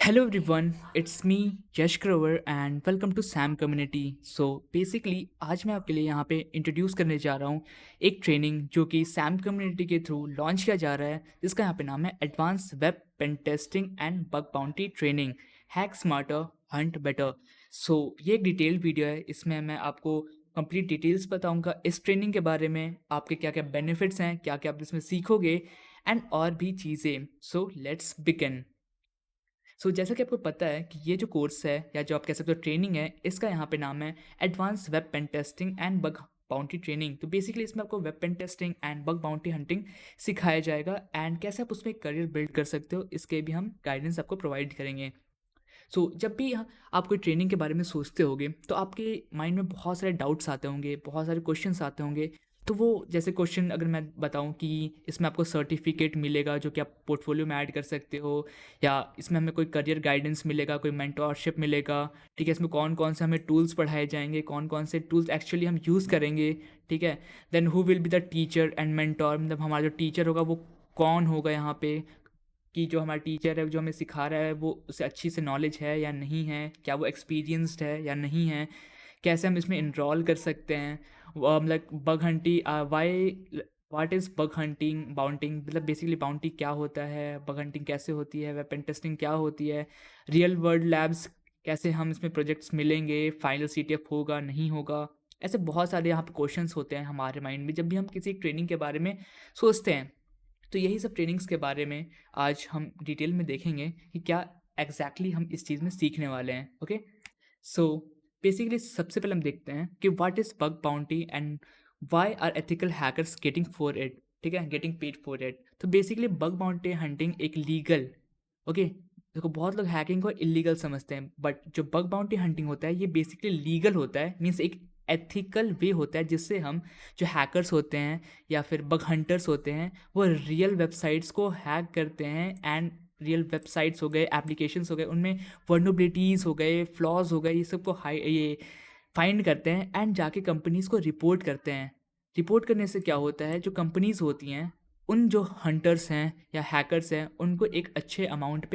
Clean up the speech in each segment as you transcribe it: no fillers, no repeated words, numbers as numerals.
Hello everyone, it's me Yash Grover and welcome to Sam Community. So basically आज मैं आपके लिए यहाँ पे इंट्रोड्यूस करने जा रहा हूँ एक ट्रेनिंग जो कि सैम कम्युनिटी के थ्रू लॉन्च किया जा रहा है जिसका यहाँ पे नाम है advance web pen testing and bug bounty training hack smarter hunt better. So ये एक डिटेल्ड वीडियो है, इसमें मैं आपको कंप्लीट डिटेल्स बताऊंगा इस ट्रेनिंग के बारे में, आपके क्या क्या बेनिफिट्स हैं, क्या क्या आप इसमें सीखोगे एंड और भी चीज़ें। So let's begin. जैसा कि आपको पता है कि ये जो कोर्स है या जो आप कह सकते हो ट्रेनिंग है, इसका यहाँ पे नाम है advance web pen testing and bug bounty training. तो बेसिकली इसमें आपको web pen testing and bug bounty hunting सिखाया जाएगा एंड कैसे आप उसमें करियर बिल्ड कर सकते हो इसके भी हम गाइडेंस आपको प्रोवाइड करेंगे। जब भी आप कोई ट्रेनिंग के बारे में सोचते होगे तो आपके माइंड में बहुत सारे डाउट्स आते होंगे, बहुत सारे क्वेश्चंस आते होंगे। तो वो जैसे क्वेश्चन अगर मैं बताऊं कि इसमें आपको सर्टिफिकेट मिलेगा जो कि आप पोर्टफोलियो में ऐड कर सकते हो, या इसमें हमें कोई करियर गाइडेंस मिलेगा, कोई मेंटोरशिप मिलेगा, ठीक है, इसमें कौन कौन से हमें टूल्स पढ़ाए जाएंगे, कौन कौन से टूल्स एक्चुअली हम यूज़ करेंगे, ठीक है, then who will be the teacher and mentor, मतलब हमारा जो टीचर होगा वो कौन होगा यहाँ पे, कि जो हमारा टीचर है जो हमें सिखा रहा है वो उसे अच्छी से नॉलेज है या नहीं है, क्या वो एक्सपीरियंस्ड है या नहीं है, कैसे हम इसमें इनरोल कर सकते हैं, मतलब bug hunting why, what is bug hunting, bounty मतलब बेसिकली बाउंटी क्या होता है, बग हंटिंग कैसे होती है, वेपन टेस्टिंग क्या होती है, रियल वर्ल्ड लैब्स कैसे हम इसमें प्रोजेक्ट्स मिलेंगे, फाइनल सीटीएफ होगा नहीं होगा। ऐसे बहुत सारे यहाँ पे क्वेश्चंस होते हैं हमारे माइंड में जब भी हम किसी ट्रेनिंग के बारे में सोचते हैं। तो यही सब ट्रेनिंग्स के बारे में आज हम डिटेल में देखेंगे कि क्या हम इस चीज़ में सीखने वाले हैं। ओके, सो बेसिकली सबसे पहले हम देखते हैं कि what is bug bounty and why are ethical hackers getting for it, ठीक है, गेटिंग पेड फॉर इट। तो बेसिकली बग बाउंटी हंटिंग एक लीगल, ओके, देखो बहुत लोग हैकिंग को इलीगल समझते हैं बट जो बग बाउंटी हंटिंग होता है ये बेसिकली लीगल होता है, मीन्स एक एथिकल वे होता है जिससे हम जो हैकर्स होते हैं या फिर बग हंटर्स होते हैं वो रियल वेबसाइट्स को हैक करते हैं एंड रियल वेबसाइट्स हो गए, एप्लीकेशंस हो गए, उनमें वर्नबिलिटीज़ हो गए, फ्लॉज हो गए, ये सबको हाई ये फाइंड करते हैं एंड जाके कंपनीज़ को रिपोर्ट करते हैं। रिपोर्ट करने से क्या होता है, जो कंपनीज़ होती हैं उन जो हंटर्स हैं या हैकर्स हैं उनको एक अच्छे अमाउंट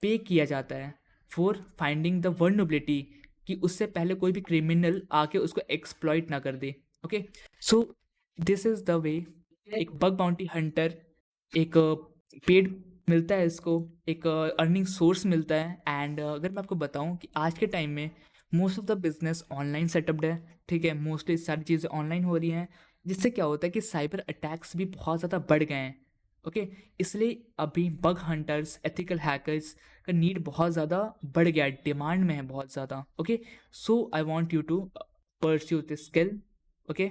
पे किया जाता है फॉर फाइंडिंग द वर्नबिलिटी, कि उससे पहले कोई भी क्रिमिनल आके उसको एक्सप्लॉइट ना कर दे। Okay, so this is the way एक बग बाउंटी हंटर एक पेड मिलता है, इसको एक अर्निंग सोर्स मिलता है एंड अगर मैं आपको बताऊं कि आज के टाइम में most of the business online setupped है, ठीक है, मोस्टली सारी चीज़ें ऑनलाइन हो रही हैं, जिससे क्या होता है कि साइबर अटैक्स भी बहुत ज़्यादा बढ़ गए हैं। ओके, इसलिए अभी बग हंटर्स, एथिकल हैकर्स का नीड बहुत ज़्यादा बढ़ गया है, डिमांड में है बहुत ज़्यादा। Okay, so I want you to pursue this skill. Okay,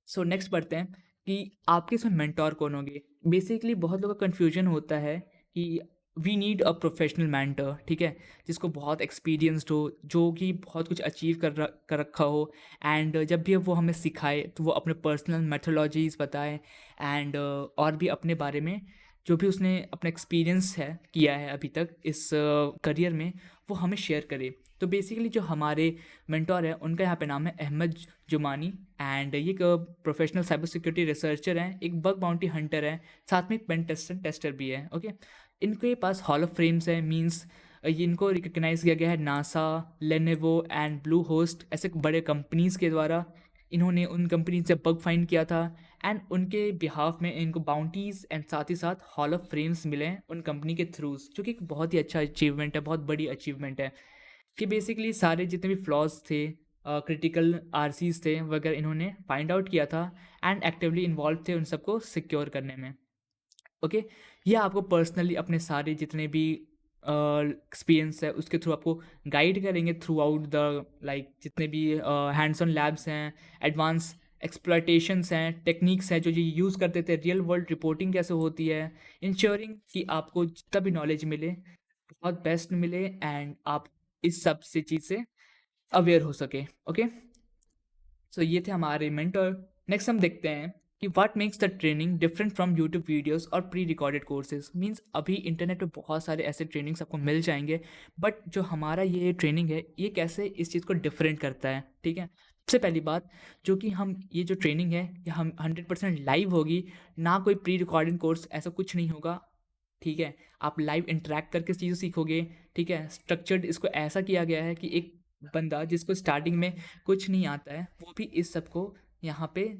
so next बढ़ते हैं कि आपके इसमें मेंटोर कौन होंगे। बेसिकली बहुत लोगों का कन्फ्यूजन होता है कि we need a professional mentor, ठीक है, जिसको बहुत एक्सपीरियंस्ड हो, जो कि बहुत कुछ अचीव कर रखा हो एंड जब भी वो हमें सिखाए तो वो अपने पर्सनल मेथोलॉजीज बताए एंड और भी अपने बारे में जो भी उसने अपना एक्सपीरियंस है किया है अभी तक इस करियर में वो हमें शेयर करे। तो बेसिकली जो हमारे मेंटोर है उनका यहाँ पे नाम है अहमद जुमानी एंड ये एक प्रोफेशनल साइबर सिक्योरिटी रिसर्चर हैं, एक बग बाउंटी हंटर है, साथ में एक पेन टेस्टर भी है। ओके, इनके पास हॉल ऑफ फ्रेम्स है, मींस ये इनको रिकग्नाइज किया गया है NASA, Lenovo and blue host ऐसे बड़े कंपनीज़ के द्वारा। इन्होंने उन कंपनी से बग फाइंड किया था एंड उनके बिहाफ में इनको बाउंटीज़ एंड साथ ही साथ हॉल ऑफ फ्रेम्स मिले हैं उन कंपनी के थ्रूज, जो कि एक बहुत ही अच्छा अचीवमेंट है, बहुत बड़ी अचीवमेंट है कि बेसिकली सारे जितने भी फ्लॉज थे, क्रिटिकल आरसीज थे वगैरह, इन्होंने फाइंड आउट किया था एंड एक्टिवली इन्वॉल्व थे उन सबको सिक्योर करने में। ओके, ये आपको पर्सनली अपने सारे जितने भी एक्सपीरियंस है उसके थ्रू आपको गाइड करेंगे थ्रू आउट द लाइक जितने भी हैंड्स ऑन लैब्स हैं, एडवांस एक्सप्लॉयटेशंस हैं, टेक्निक्स हैं जो ये यूज़ करते थे, रियल वर्ल्ड रिपोर्टिंग कैसे होती है, इंश्योरिंग कि आपको जितना भी नॉलेज मिले बहुत बेस्ट मिले एंड आप इस सब से चीज़ से अवेयर हो सके। ओके, सो ये थे हमारे मेंटर। नेक्स्ट हम देखते हैं कि what makes the training different from YouTube videos और प्री रिकॉर्डेड कोर्सेज। मींस अभी इंटरनेट पे बहुत सारे ऐसे ट्रेनिंग्स आपको मिल जाएंगे बट जो हमारा ये ट्रेनिंग है ये कैसे इस चीज़ को डिफरेंट करता है, ठीक है। सबसे पहली बात, जो कि हम ये जो ट्रेनिंग है ये हम 100% लाइव होगी, ना कोई प्री रिकॉर्डिंग कोर्स, ऐसा कुछ नहीं होगा। ठीक है? आप लाइव इंटरैक्ट करके चीज़ें सीखोगे, ठीक है? स्ट्रक्चर्ड इसको ऐसा किया गया है कि एक बंदा जिसको स्टार्टिंग में कुछ नहीं आता है, वो भी इस सब को यहाँ पे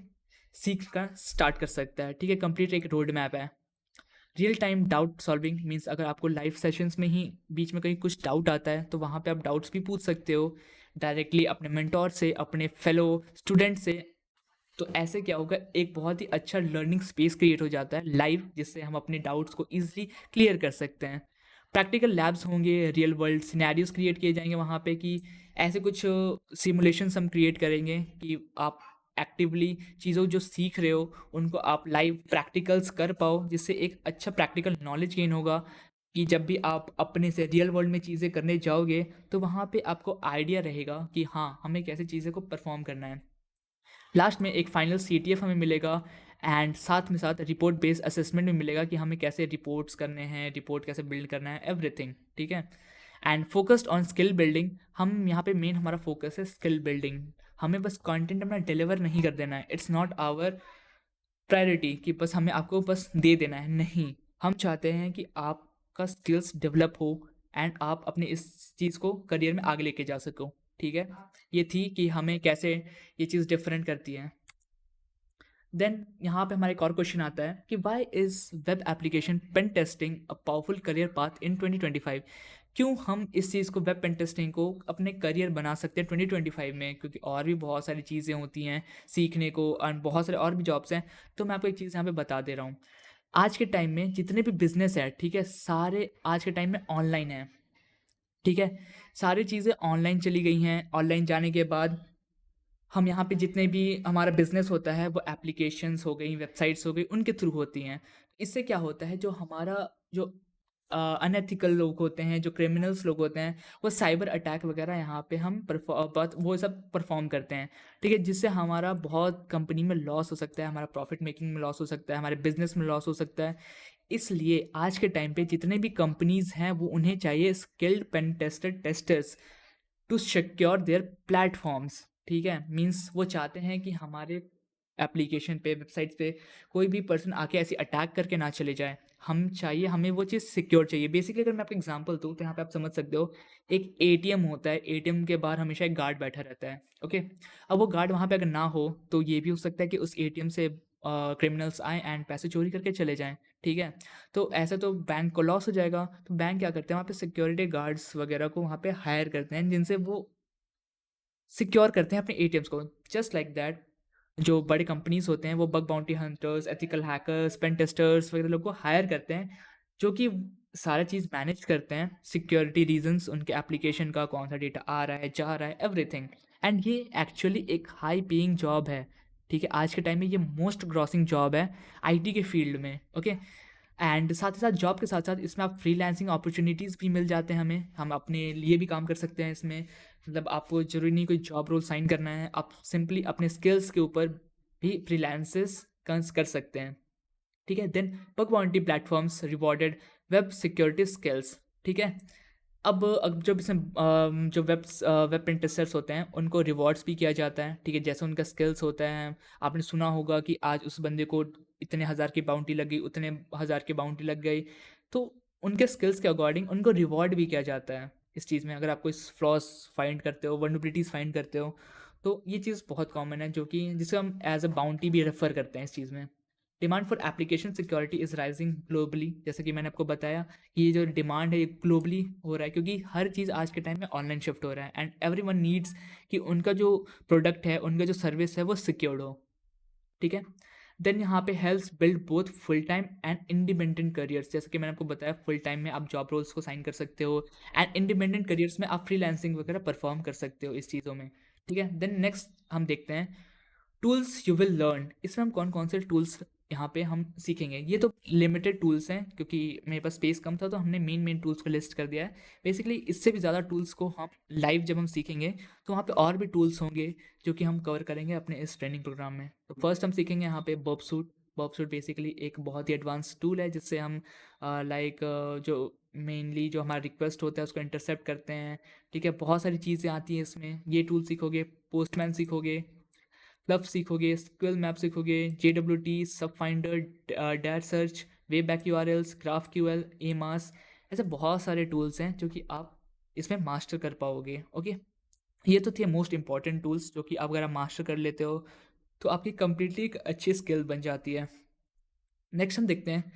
सीख कर स्टार्ट कर सकता है, ठीक है? कंप्लीट एक रोड मैप है। Real time doubt solving means अगर आपको लाइव सेशंस में ही बीच में कहीं कुछ डाउट आता है, तो वहाँ पे आप डाउट्स भी पूछ सकते हो डायरेक्टली अपने मेंटोर से, अपने फेलो स्टूडेंट से। तो ऐसे क्या होगा, एक बहुत ही अच्छा लर्निंग स्पेस क्रिएट हो जाता है लाइव, जिससे हम अपने डाउट्स को ईजिली क्लियर कर सकते हैं। प्रैक्टिकल लैब्स होंगे, रियल वर्ल्ड सिनेरियोज क्रिएट किए जाएंगे वहाँ पे कि ऐसे कुछ सिमुलेशंस हम क्रिएट करेंगे कि आप एक्टिवली चीज़ों जो सीख रहे हो उनको आप लाइव प्रैक्टिकल्स कर पाओ, जिससे एक अच्छा प्रैक्टिकल नॉलेज गेन होगा कि जब भी आप अपने से रियल वर्ल्ड में चीज़ें करने जाओगे तो वहाँ पे आपको आइडिया रहेगा कि हाँ, हमें कैसे चीज़ें को परफॉर्म करना है। लास्ट में एक फाइनल सीटीएफ हमें मिलेगा एंड साथ में साथ रिपोर्ट बेस्ड असेसमेंट भी मिलेगा कि हमें कैसे रिपोर्ट्स करने हैं, रिपोर्ट कैसे बिल्ड करना है, एवरीथिंग, ठीक है। And focused on skill building, हम यहाँ पे मेन हमारा फोकस है स्किल बिल्डिंग। हमें बस कंटेंट अपना डिलीवर नहीं कर देना है, इट्स नॉट आवर प्रायोरिटी कि बस हमें आपको बस दे देना है, नहीं। हम चाहते हैं कि आपका स्किल्स डेवलप हो एंड आप अपने इस चीज़ को करियर में आगे लेके जा सको, ठीक है। ये थी कि हमें कैसे ये चीज़ डिफरेंट करती है। देन यहाँ पे हमारा एक और क्वेश्चन आता है कि why is web application pen testing a powerful career path in 2025। क्यों हम इस चीज़ को, वेब पेन टेस्टिंग को, अपने करियर बना सकते हैं 2025 में, क्योंकि और भी बहुत सारी चीज़ें होती हैं सीखने को और बहुत सारे और भी जॉब्स हैं। तो मैं आपको एक चीज़ यहाँ पे बता दे रहा हूँ। आज के टाइम में जितने भी बिजनेस है, ठीक है, सारे आज के टाइम में ऑनलाइन है, ठीक है। सारी चीज़ें ऑनलाइन चली गई हैं। ऑनलाइन जाने के बाद हम यहाँ पे जितने भी हमारा बिज़नेस होता है वो एप्लीकेशंस हो गई, वेबसाइट्स हो गई, उनके थ्रू होती हैं। इससे क्या होता है, जो हमारा जो अनएथिकल लोग होते हैं, जो क्रिमिनल्स लोग होते हैं, वो साइबर अटैक वगैरह यहाँ पे हम बहुत वो सब परफॉर्म करते हैं, ठीक है। जिससे हमारा बहुत कंपनी में लॉस हो सकता है, हमारा प्रॉफिट मेकिंग में लॉस हो सकता है, हमारे बिजनेस में लॉस हो सकता है। इसलिए आज के टाइम पे जितने भी कंपनीज हैं वो उन्हें चाहिए skilled pen tested testers to secure their platforms, ठीक है। मीन्स वो चाहते हैं कि हमारे एप्लीकेशन पे, वेबसाइट्स पे कोई भी पर्सन आके ऐसी अटैक करके ना चले जाए। हम चाहिए, हमें वो चीज़ सिक्योर चाहिए। बेसिकली अगर मैं आपको एग्जांपल दूँ तो यहाँ पे आप समझ सकते हो, एक एटीएम होता है, एटीएम के बाहर हमेशा एक गार्ड बैठा रहता है, ओके। अब वो गार्ड वहाँ पे अगर ना हो तो ये भी हो सकता है कि उस एटीएम से क्रिमिनल्स आएँ एंड पैसे चोरी करके चले जाएँ, ठीक है। तो ऐसे तो बैंक को लॉस हो जाएगा। तो बैंक क्या करते हैं, वहाँ पे सिक्योरिटी गार्ड्स वगैरह को वहाँ पे हायर करते हैं, जिनसे वो सिक्योर करते हैं अपने एटीएम्स को। जस्ट लाइक दैट, जो बड़े कंपनीज होते हैं वो bug bounty hunters, ethical hackers, pen testers वगैरह लोग को हायर करते हैं, जो कि सारा चीज़ मैनेज करते हैं, सिक्योरिटी रीजंस, उनके एप्लीकेशन का कौन सा डेटा आ रहा है, जा रहा है, एवरीथिंग। एंड ये एक्चुअली एक हाई पेइंग जॉब है, ठीक है। आज के टाइम में ये मोस्ट ग्रॉसिंग जॉब है आईटी के फील्ड में, ओके। एंड साथ ही साथ जॉब के साथ साथ इसमें आप फ्रीलांसिंग अपॉर्चुनिटीज़ भी मिल जाते हैं हमें, हम अपने लिए भी काम कर सकते हैं इसमें। मतलब आपको ज़रूरी नहीं कोई जॉब रोल साइन करना है, आप सिंपली अपने स्किल्स के ऊपर भी फ्रीलांसेस कर सकते हैं, ठीक है। Then bug bounty platforms rewarded web security skills, ठीक है। अब जब इसमें जो वेब पेन टेस्टर्स होते हैं उनको रिवॉर्ड्स भी किया जाता है, ठीक है। जैसे उनका स्किल्स होता है, आपने सुना होगा कि आज उस बंदे को इतने हज़ार की बाउंटी लग गई, उतने हज़ार की बाउंटी लग गई, तो उनके स्किल्स के अकॉर्डिंग उनको रिवॉर्ड भी किया जाता है इस चीज़ में। अगर आप कोई फ्लॉस फाइंड करते हो, वल्नरेबिलिटीज़ फाइंड करते हो, तो ये चीज़ बहुत कॉमन है, जो कि जिसे हम एज अ बाउंटी भी रेफर करते हैं इस चीज़ में। Demand for application security is rising globally, जैसे कि मैंने आपको बताया कि ये जो डिमांड है ये ग्लोबली हो रहा है, क्योंकि हर चीज़ आज के टाइम में ऑनलाइन शिफ्ट हो रहा है एंड एवरीवन नीड्स कि उनका जो प्रोडक्ट है, उनका जो सर्विस है वो सिक्योर्ड हो, ठीक है। देन यहाँ पे helps build both full time and independent careers, जैसे कि मैंने आपको बताया फुल टाइम में आप जॉब रोल्स को साइन कर सकते हो एंड इंडिपेंडेंट करियर्स में आप फ्रीलांसिंग वगैरह परफॉर्म कर सकते हो इस चीज़ों में, ठीक है। देन नेक्स्ट हम देखते हैं टूल्स यू विल लर्न। इसमें हम कौन कौन से टूल्स यहाँ पे हम सीखेंगे। ये तो लिमिटेड टूल्स हैं, क्योंकि मेरे पास स्पेस कम था तो हमने मेन मेन टूल्स को लिस्ट कर दिया है। बेसिकली इससे भी ज़्यादा टूल्स को हम लाइव जब हम सीखेंगे तो वहाँ पे और भी टूल्स होंगे जो कि हम कवर करेंगे अपने इस ट्रेनिंग प्रोग्राम में। तो फर्स्ट हम सीखेंगे यहाँ पे Burp Suite. Burp Suite basically एक बहुत ही एडवांस टूल है, जिससे हम लाइक जो मेनली जो हमारा रिक्वेस्ट होता है उसको इंटरसेप्ट करते हैं, ठीक है। बहुत सारी चीज़ें आती हैं इसमें, ये टूल सीखोगे। पोस्टमैन सीखोगे, फ्लफ सीखोगे, स्क्विल मैप सीखोगे, JWT, subfinder, dirsearch, waybackurls, GraphQL, Amass, ऐसे बहुत सारे टूल्स हैं जो कि आप इसमें मास्टर कर पाओगे। ओके, ये तो थे मोस्ट इंपॉर्टेंट टूल्स जो कि आप अगर आप मास्टर कर लेते हो तो आपकी कंप्लीटली एक अच्छी स्किल बन जाती है। नेक्स्ट हम देखते हैं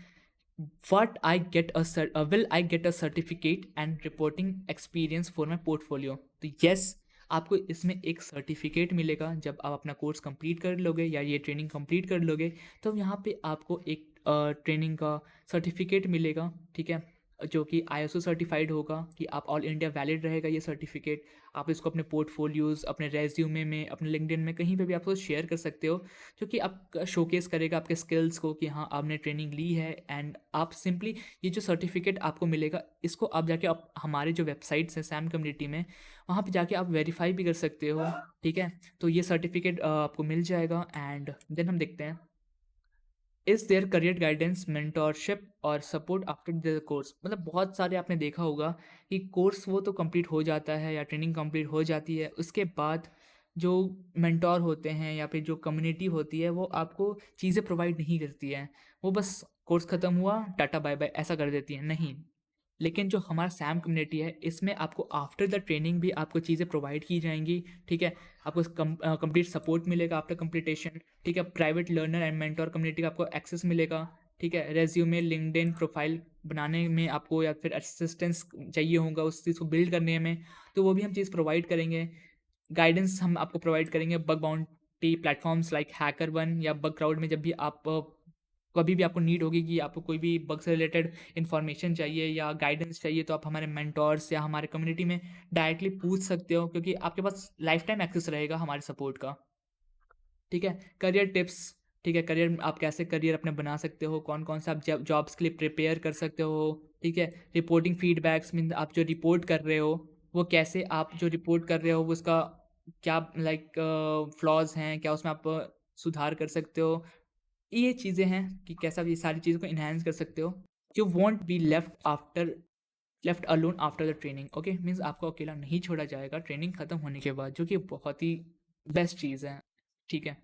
what I get will I get a certificate and reporting experience for my portfolio. तो यस, आपको इसमें एक सर्टिफिकेट मिलेगा जब आप अपना कोर्स कंप्लीट कर लोगे या ये ट्रेनिंग कंप्लीट कर लोगे। तो यहाँ पे आपको एक ट्रेनिंग का सर्टिफिकेट मिलेगा, ठीक है, जो कि आईएसओ सर्टिफाइड होगा, कि आप ऑल इंडिया वैलिड रहेगा ये सर्टिफिकेट। आप इसको अपने पोर्टफोलियोज़, अपने रेज्यूमे में, अपने लिंक्डइन में कहीं पे भी आप उसको शेयर कर सकते हो, जो कि आपका शोकेस करेगा आपके स्किल्स को कि हाँ आपने ट्रेनिंग ली है। एंड आप सिंपली ये जो सर्टिफिकेट आपको मिलेगा इसको आप जाके आप हमारे जो वेबसाइट्स हैं सैम कम्युनिटी में, वहाँ पे जाके आप वेरीफाई भी कर सकते हो, ठीक है। तो ये सर्टिफिकेट आपको मिल जाएगा। एंड देन हम देखते हैं is their career guidance, mentorship और सपोर्ट आफ्टर द कोर्स। मतलब बहुत सारे आपने देखा होगा कि कोर्स वो तो कंप्लीट हो जाता है या ट्रेनिंग कंप्लीट हो जाती है, उसके बाद जो मेंटोर होते हैं या फिर जो कम्युनिटी होती है वो आपको चीज़ें प्रोवाइड नहीं करती है। वो बस कोर्स ख़त्म हुआ, टाटा बाय बाय ऐसा कर देती है, नहीं। लेकिन जो हमारा सैम कम्युनिटी है इसमें आपको आफ्टर द ट्रेनिंग भी आपको चीज़ें प्रोवाइड की जाएंगी, ठीक है। आपको कंप्लीट सपोर्ट मिलेगा आफ्टर कंप्लीटेशन, ठीक है। Private learner and mentor community का आपको एक्सेस मिलेगा, ठीक है। रेज्यूमे, लिंक्डइन प्रोफाइल बनाने में आपको या फिर असिस्टेंस चाहिए होगा उस चीज़ को बिल्ड करने में, तो वो भी हम चीज़ प्रोवाइड करेंगे। गाइडेंस हम आपको प्रोवाइड करेंगे bug bounty platforms like hacker one या बग क्राउड में। जब भी आप कभी भी आपको नीड होगी कि आपको कोई भी बग से रिलेटेड इन्फॉर्मेशन चाहिए या गाइडेंस चाहिए, तो आप हमारे मेंटोर्स या हमारे कम्युनिटी में डायरेक्टली पूछ सकते हो, क्योंकि आपके पास लाइफ टाइम एक्सेस रहेगा हमारे सपोर्ट का, ठीक है। करियर टिप्स, ठीक है, करियर आप कैसे करियर अपने बना सकते हो, कौन कौन सा आप जॉब्स के लिए प्रिपेयर कर सकते हो, ठीक है। रिपोर्टिंग फीडबैक्स मीन आप जो रिपोर्ट कर रहे हो वो कैसे, आप जो रिपोर्ट कर रहे हो वो उसका क्या लाइक फ्लॉज हैं, क्या उसमें आप सुधार कर सकते हो। ये चीज़ें हैं कि कैसा आप ये सारी चीज़ों को इन्हांस कर सकते हो। You want be left alone after the training. Okay, means आपको अकेला नहीं छोड़ा जाएगा ट्रेनिंग खत्म होने के बाद, जो कि बहुत ही बेस्ट चीज़ है, ठीक है।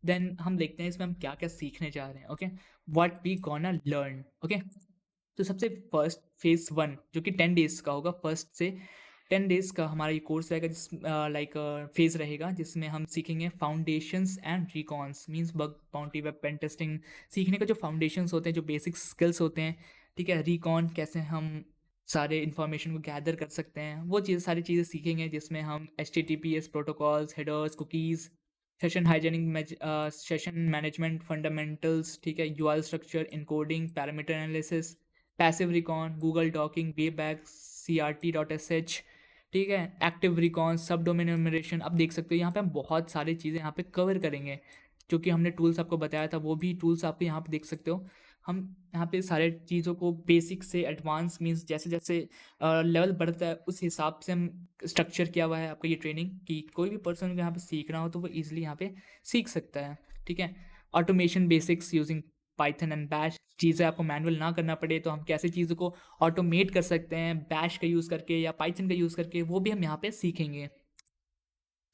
देन हम देखते हैं इसमें हम क्या क्या सीखने जा रहे हैं। Okay, what we gonna learn. Okay, तो सबसे फर्स्ट फेज वन जो कि 10 डेज का होगा, फर्स्ट से 10 डेज का हमारा ये कोर्स रहेगा, जिस लाइक फेज रहेगा जिसमें हम सीखेंगे foundations and recons, means bug bounty, web pen testing सीखने का जो फाउंडेशंस होते हैं, जो बेसिक स्किल्स होते हैं, ठीक है। रिकॉन कैसे हम सारे इन्फॉर्मेशन को गैदर कर सकते हैं, वो चीज़ सारी चीज़ें सीखेंगे, जिसमें हम HTTPS protocols, headers, cookies, session hygienic, session management fundamentals, ठीक है, URL structure, encoding, parameter analysis, passive recon, Google docking, Wayback, CRT.sh, ठीक है, एक्टिव रिकॉन, सब डोमेन एनुमरेशन। अब देख सकते हो यहाँ पे हम बहुत सारी चीज़ें यहाँ पे कवर करेंगे, जो कि हमने टूल्स आपको बताया था वो भी टूल्स आप यहाँ पे देख सकते हो। हम यहाँ पे सारे चीज़ों को बेसिक से एडवांस, मीन्स जैसे जैसे लेवल बढ़ता है उस हिसाब से हम स्ट्रक्चर किया हुआ है आपका ये ट्रेनिंग, कि कोई भी पर्सन को यहाँ पे सीखना हो तो वो ईजिली यहाँ पे सीख सकता है, ठीक है। Automation basics using Python and bash, चीज़ें आपको मैनुअल ना करना पड़े तो हम कैसे चीज़ों को ऑटोमेट कर सकते हैं बैश का यूज़ करके या पाइथन का यूज़ करके, वो भी हम यहाँ पे सीखेंगे।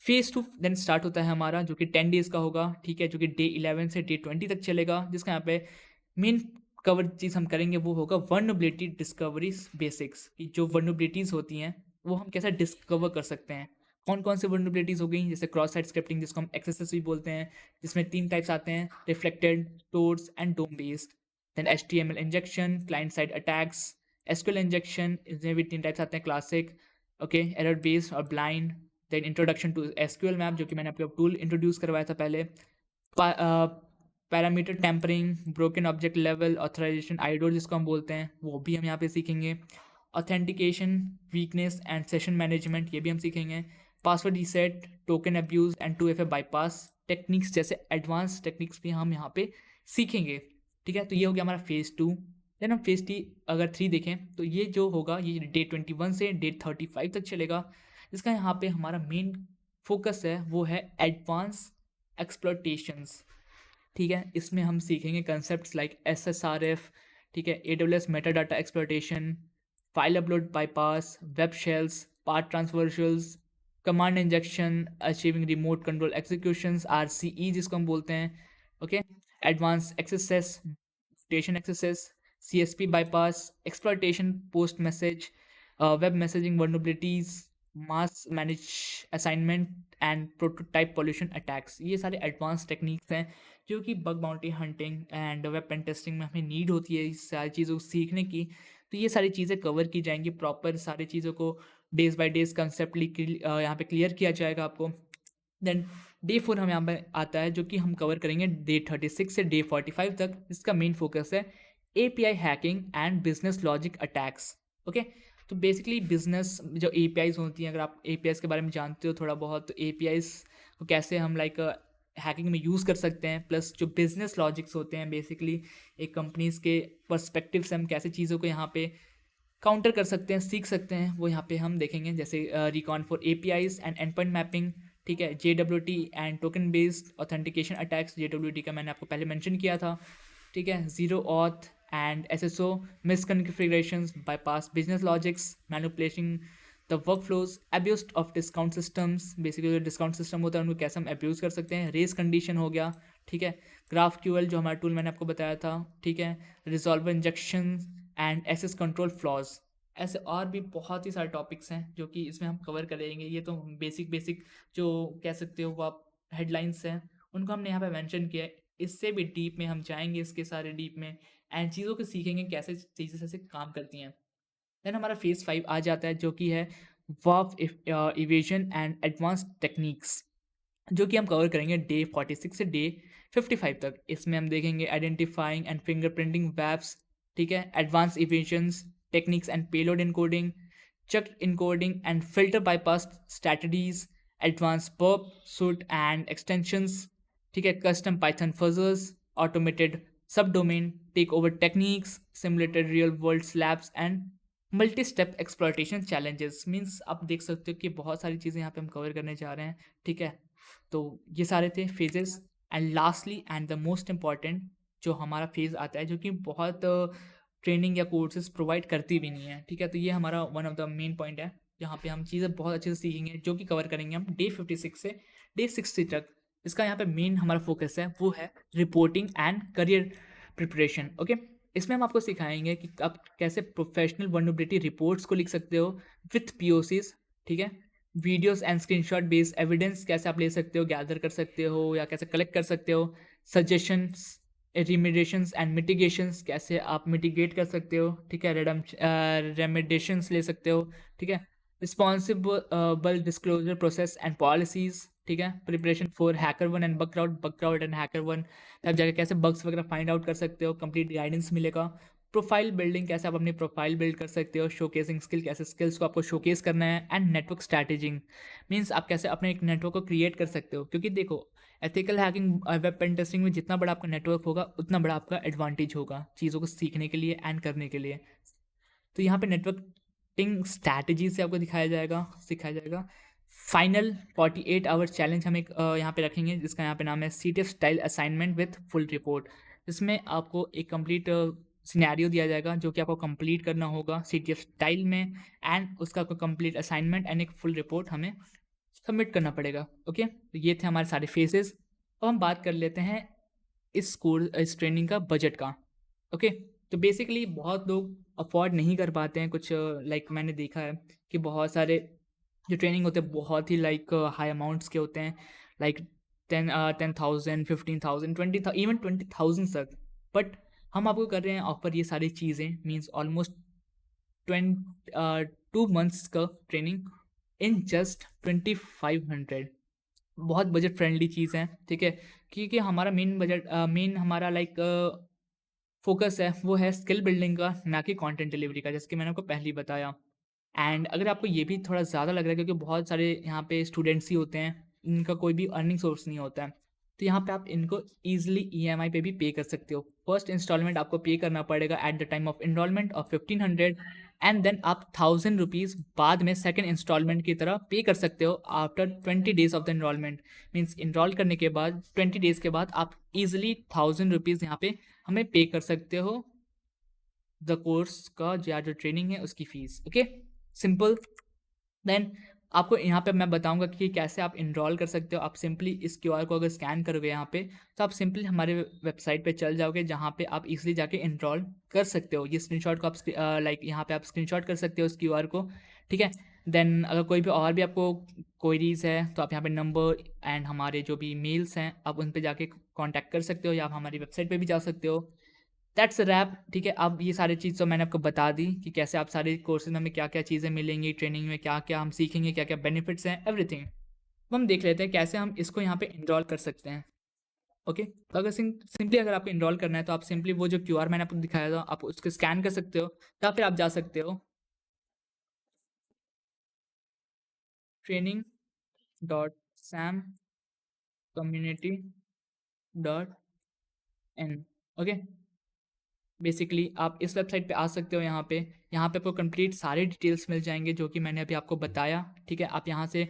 फेज़ 2 देन स्टार्ट होता है हमारा, जो कि 10 डेज़ का होगा, ठीक है, जो कि डे 11 से डे 20 तक चलेगा, जिसका यहाँ पे मेन कवर चीज़ हम करेंगे वो होगा वल्नरेबिलिटी डिस्कवरीज बेसिक्स, कि जो वल्नरेबिलिटीज़ होती हैं वो हम कैसे डिस्कवर कर सकते हैं। कौन कौन से वल्नरेबिलिटीज़ हो गई, जैसे क्रॉस साइट स्क्रिप्टिंग जिसको हम एक्सेस भी बोलते हैं, जिसमें 3 टाइप्स आते हैं, reflected, stores and DOM based. Then HTML injection, client side attacks, SQL injection, इसमें भी 3 टाइप्स आते हैं, क्लासिक, ओके, एरर बेस्ड और blind. Then introduction to SQL map, जो कि मैंने आपको टूल इंट्रोड्यूस करवाया था पहले। Parameter tampering, broken object level authorization, IDOR जिसको हम बोलते हैं, वो भी हम यहाँ पे सीखेंगे। Authentication, weakness and session management, ये भी हम सीखेंगे। Password reset, token abuse and 2FA bypass techniques जैसे एडवांस टेक्निक्स भी हम यहाँ पे सीखेंगे, ठीक है। तो ये हो गया हमारा फेज़ 2। देन हम फेज़ टी अगर 3 देखें तो ये जो होगा ये डे 21 से डे 35 तक चलेगा, जिसका यहाँ पे हमारा मेन फोकस है वो है एडवांस एक्सप्लॉयटेशंस, ठीक है। इसमें हम सीखेंगे कंसेप्ट्स लाइक SSRF, ठीक है, AWS meta data exploitation, file upload bypass, web shells, path transversals, command injection, achieving remote control executions, RCE जिसको हम बोलते हैं, okay, advance access reputation accesses, CSP bypass, exploitation post message, web messaging vulnerabilities, mass manage assignment and prototype pollution attacks. ये सारे advance techniques हैं जो कि bug bounty hunting and web pen testing में हमें नीड होती है इस सारी चीज़ों को सीखने की। तो ये सारी चीज़ें कवर की जाएंगी, प्रॉपर सारी चीज़ों को डेज बाय डेज कंसेप्टली यहाँ पे क्लियर किया जाएगा आपको। देन डे 4 हम यहाँ पे आता है जो कि हम कवर करेंगे डे 36 से डे 45 तक। इसका मेन फोकस है API hacking and business logic attacks. Okay, तो बेसिकली बिजनेस जो APIs होती हैं, अगर आप APIs के बारे में जानते हो थोड़ा बहुत, तो APIs को कैसे हम लाइक हैकिंग में यूज़ कर सकते हैं, प्लस जो बिजनेस लॉजिक्स होते हैं बेसिकली एक कंपनीज के पर्सपेक्टिव से हम कैसे चीज़ों को यहाँ पे काउंटर कर सकते हैं, सीख सकते हैं, वो यहाँ पे हम देखेंगे। जैसे recon for APIs and and point mapping, ठीक है, JWT and token based authentication attacks. JWT का मैंने आपको पहले मेंशन किया था, ठीक है। Zero auth and SSO misconfigurations, bypass business logics, manipulating the work flows, abuse of discount systems. Basically जो डिस्काउंट सिस्टम होता है उनको कैसे हम एब्यूज़ कर सकते हैं। रेस कंडीशन हो गया, ठीक है। ग्राफ QL जो हमारा टूल मैंने आपको बताया था, ठीक है। Resolver injection and access control flaws. ऐसे और भी बहुत ही सारे टॉपिक्स हैं जो कि इसमें हम कवर करेंगे। ये तो बेसिक बेसिक जो कह सकते हो वो आप हेडलाइंस हैं उनको हमने यहाँ पे मेंशन किया है। इससे भी डीप में हम जाएंगे, इसके सारे डीप में एंड चीज़ों को सीखेंगे कैसे चीज़ें कैसे काम करती हैं। देन हमारा फेज 5 आ जाता है जो कि है verb evasion and advance techniques, जो कि हम कवर करेंगे डे 46 से डे 55 तक। इसमें हम देखेंगे आइडेंटिफाइंग एंड फिंगरप्रिंटिंग वेब्स, ठीक है, advance evasions techniques and payload encoding, chunk encoding and filter bypass strategies, advance Burp Suite and extensions, ठीक है, custom Python fuzzers, automated subdomain takeover techniques, simulated real world labs and multi step exploitation challenges. Means आप देख सकते हो कि बहुत सारी चीज़ें यहाँ पे हम कवर करने जा रहे हैं, ठीक है। तो ये सारे थे phases. And lastly and the most important जो हमारा फेज़ आता है जो कि बहुत ट्रेनिंग या कोर्सेज प्रोवाइड करती भी नहीं है, ठीक है। तो ये हमारा one of the main point है जहाँ पे हम चीज़ें बहुत अच्छे से सीखेंगे, जो कि कवर करेंगे हम डे 56 से डे 60 तक। इसका यहाँ पे मेन हमारा फोकस है वो है reporting and career preparation. Okay, इसमें हम आपको सिखाएंगे कि आप कैसे प्रोफेशनल वल्नरेबिलिटी रिपोर्ट्स को लिख सकते हो विथ POCs, ठीक है। Videos and screenshot based evidence कैसे आप ले सकते हो, गैदर कर सकते हो या कैसे कलेक्ट कर सकते हो। सजेशंस, रिमेडिएशंस एंड मिटिगेशंस, कैसे आप मिटिगेट कर सकते हो, ठीक है। रेमेडिएशंस ले सकते हो, ठीक है। Responsible disclosure process and policies, ठीक है। Preparation for hacker one and bug crowd and hacker one, आप जाके कैसे बग्स वगैरह फाइंड आउट कर सकते हो, कंप्लीट गाइडेंस मिलेगा। प्रोफाइल बिल्डिंग, कैसे आप अपनी प्रोफाइल बिल्ड कर सकते हो। शोकेसिंग स्किल, कैसे स्किल्स को आपको शोकेस करना है। एंड नेटवर्क स्ट्रैटेजिंग, मीन्स आप कैसे अपने एक नेटवर्क को क्रिएट कर सकते हो। क्योंकि देखो, ethical hacking web pen testing में जितना बड़ा आपका नेटवर्क होगा उतना बड़ा आपका एडवांटेज होगा चीज़ों को सीखने के लिए एंड करने के लिए। तो यहाँ पे नेटवर्किंग स्ट्रैटेजी से आपको सिखाया जाएगा। फाइनल 48 आवर्स चैलेंज हम एक यहाँ पे रखेंगे जिसका यहाँ पे नाम है CTF style assignment with full report. इसमें आपको एक कंप्लीट सिनेरियो दिया जाएगा जो कि आपको कंप्लीट करना होगा CTF स्टाइल में, एंड उसका आपको कंप्लीट असाइनमेंट एंड एक फुल रिपोर्ट हमें सबमिट करना पड़ेगा। ओके, तो ये थे हमारे सारे फेजेस। अब हम बात कर लेते हैं इस ट्रेनिंग का बजट का। ओके, तो बेसिकली बहुत लोग अफोर्ड नहीं कर पाते हैं कुछ, लाइक मैंने देखा है कि बहुत सारे जो ट्रेनिंग होते हैं बहुत ही लाइक हाई अमाउंट्स के होते हैं, लाइक 10,000 15,000 इवन 20,000 तक। बट हम आपको कर रहे हैं ऑफर ये सारी चीज़ें, मीन्स ऑलमोस्ट 2 months का ट्रेनिंग इन जस्ट 2,500। बहुत बजट फ्रेंडली चीज़ है, ठीक है। क्योंकि हमारा मेन हमारा लाइक फोकस है वो है स्किल बिल्डिंग का, ना कि कंटेंट डिलीवरी का, जैसे कि मैंने आपको पहले ही बताया। एंड अगर आपको ये भी थोड़ा ज़्यादा लग रहा है क्योंकि बहुत सारे यहाँ पे स्टूडेंट्स ही होते हैं, इनका कोई भी अर्निंग सोर्स नहीं होता है, तो यहाँ पे आप इनको ईजिली EMI पे भी पे कर सकते हो। फर्स्ट इंस्टॉलमेंट आपको पे करना पड़ेगा at the time of enrolment of 1,500, and then आप 1,000 रुपीज़ बाद में सेकंड इंस्टॉलमेंट की तरह पे कर सकते हो after 20 days of the enrolment. Means enrol करने के बाद 20 डेज के बाद आप ईजिली 1,000 रुपीज़ यहाँ पे हमें पे कर सकते हो द कोर्स का, जो ट्रेनिंग है उसकी फ़ीस। Okay, simple. देन आपको यहाँ पे मैं बताऊँगा कि कैसे आप एनरोल कर सकते हो। आप सिंपली इस क्यूआर को अगर स्कैन करोगे यहाँ पे, तो आप सिंपली हमारे वेबसाइट पे चल जाओगे, जहाँ पे आप ईज़िली जाके एनरोल कर सकते हो। ये स्क्रीनशॉट को आप लाइक यहाँ पे आप स्क्रीनशॉट कर सकते हो इस क्यूआर को, ठीक है? देन अगर कोई भी और भी आपको क्वेरीज़ है, तो आप यहाँ पे नंबर एंड हमारे जो भी मेल्स हैं, आप उन पे जाके कॉन्टैक्ट कर सकते हो, या आप हमारी वेबसाइट पे भी जा सकते हो। दैट्स अ रैप, ठीक है। अब ये सारी चीज़ तो मैंने आपको बता दी कि कैसे आप सारे कोर्सेज़ में हमें क्या-क्या चीज़ें मिलेंगी, ट्रेनिंग में क्या-क्या हम सीखेंगे, क्या-क्या बेनिफिट्स हैं, एवरीथिंग। अब हम देख लेते हैं कैसे हम इसको यहाँ पे एनरोल कर सकते हैं, ओके। तो अगर सिंपली अगर आपको एनरोल करना है, तो आप सिंपली वो जो क्यूआर मैंने आपको दिखाया था, आप उसको स्कैन कर सकते हो, या फिर आप जा सकते हो training.samcommunity.in, ओके। बेसिकली आप इस वेबसाइट पे आ सकते हो यहाँ पे आपको कंप्लीट सारे डिटेल्स मिल जाएँगे जो कि मैंने अभी आपको बताया, ठीक है? आप यहाँ से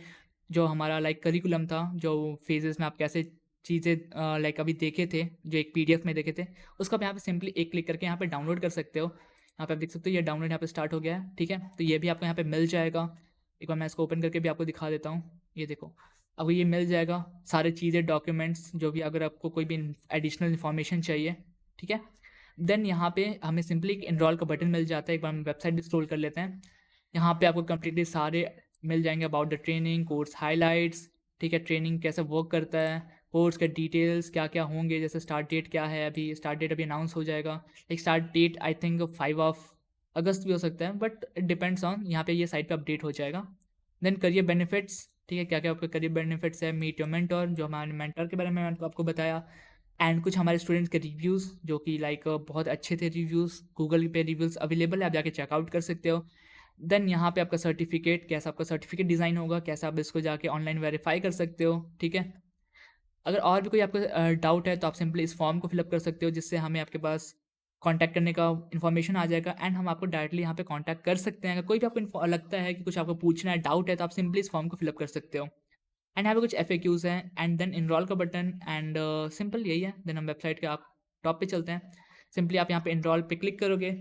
जो हमारा लाइक करिकुलम था, जो फ़ेज़ेज़ में आप कैसे चीज़ें लाइक अभी देखे थे, जो एक पीडीएफ में देखे थे, उसको आप यहाँ पे सिंपली एक क्लिक करके यहाँ पे डाउनलोड कर सकते हो। यहाँ पे आप देख सकते हो ये डाउनलोड यहाँ पे स्टार्ट हो गया है, ठीक है? तो ये भी आपको यहाँ पे मिल जाएगा। एक बार मैं इसको ओपन करके भी आपको दिखा देता हूँ। ये देखो, आपको ये मिल जाएगा, सारी चीज़ें, डॉक्यूमेंट्स जो भी अगर आपको कोई भी एडिशनल इन्फॉर्मेशन चाहिए, ठीक है? देन यहाँ पे हमें सिंपली एक एनरोल का बटन मिल जाता है। एक बार हम वेबसाइट भी स्क्रॉल कर लेते हैं। यहाँ पे आपको कंप्लीटली सारे मिल जाएंगे about the training, course highlights, ठीक है? ट्रेनिंग कैसे वर्क करता है, कोर्स के डिटेल्स क्या-क्या होंगे, जैसे स्टार्ट डेट क्या है, अभी स्टार्ट डेट अभी अनाउंस हो जाएगा। एक start date I think 5 of August भी हो सकता है, बट इट डिपेंड्स ऑन, यहाँ पे ये साइट पे अपडेट हो जाएगा। देन करियर बेनिफिट्स, ठीक है? क्या-क्या आपके करियर बेनिफिट्स है, मीट योर मेंटर, जो हमारे मेंटर के बारे में मैंने आपको बताया, एंड कुछ हमारे स्टूडेंट्स के रिव्यूज़ जो कि लाइक बहुत अच्छे थे रिव्यूज़, गूगल पे रिव्यूज़ अवेलेबल है, आप जाके चेकआउट कर सकते हो। देन यहाँ पे आपका सर्टिफिकेट, कैसा आपका सर्टिफिकेट डिज़ाइन होगा, कैसे आप इसको जाके ऑनलाइन वेरीफाई कर सकते हो, ठीक है? अगर और भी कोई आपको डाउट है, तो आप सिंपली इस फॉर्म को फिलअप कर सकते हो, जिससे हमें आपके पास कॉन्टैक्ट करने का इन्फॉर्मेशन आ जाएगा, एंड हम आपको डायरेक्टली यहाँ पे कॉन्टैक्ट कर सकते हैं। अगर कोई भी आपको लगता है कि कुछ आपको पूछना है, डाउट है, तो आप सिंपली इस फॉर्म को फिलअप कर सकते हो। एंड यहाँ पे कुछ एफएक्यूज़ हैं, एंड देन एनरोल का बटन, एंड सिंपल यही है। देन हम वेबसाइट के आप टॉप पे चलते हैं। सिंपली आप यहाँ पे एनरोल पे क्लिक करोगे,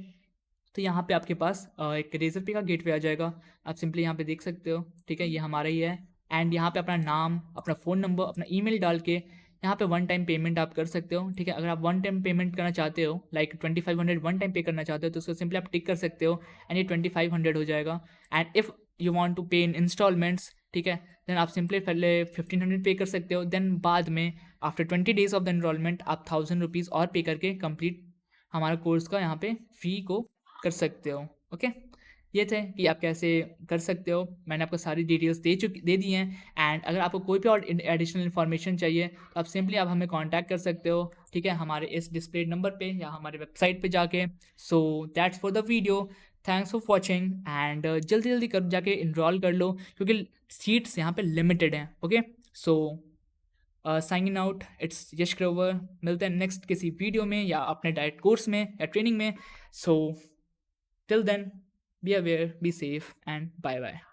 तो यहाँ पे आपके पास एक रेज़र पे का गेटवे आ जाएगा। आप सिंपली यहाँ पे देख सकते हो, ठीक है? ये हमारा ही है, एंड यहाँ पे अपना नाम, अपना फ़ोन नंबर, अपना ईमेल डाल के यहाँ पे वन टाइम पेमेंट आप कर सकते हो, ठीक है? अगर आप वन टाइम पेमेंट करना चाहते हो, लाइक 2500 वन टाइम पे करना चाहते हो, तो उसको सिंपली आप टिक कर सकते हो, एंड ये 2500 हो जाएगा। And if you want to pay in installments, ठीक है? देन आप सिंपली पहले 1500 पे कर सकते हो, देन बाद में after 20 days of the enrolment आप 1000 रुपीज़ और पे करके कंप्लीट हमारा कोर्स का यहाँ पे फ़ी को कर सकते हो, ओके। ये थे कि आप कैसे कर सकते हो। मैंने आपको सारी डिटेल्स दे दी हैं, एंड अगर आपको कोई भी और एडिशनल इन्फॉर्मेशन चाहिए, तो आप सिंपली आप हमें कांटेक्ट कर सकते हो, ठीक है? हमारे इस डिस्प्लेड नंबर पे या हमारे वेबसाइट पे जाके। So that's for the video. Thanks for watching, and जल्दी-जल्दी कर जाके एनरोल कर लो, क्योंकि सीट्स यहाँ पे लिमिटेड हैं, okay. So signing out, it's Yash Grover. मिलते हैं नेक्स्ट किसी वीडियो में, या अपने डायरेक्ट कोर्स में या ट्रेनिंग में। सो till then, be aware, be safe, and bye bye.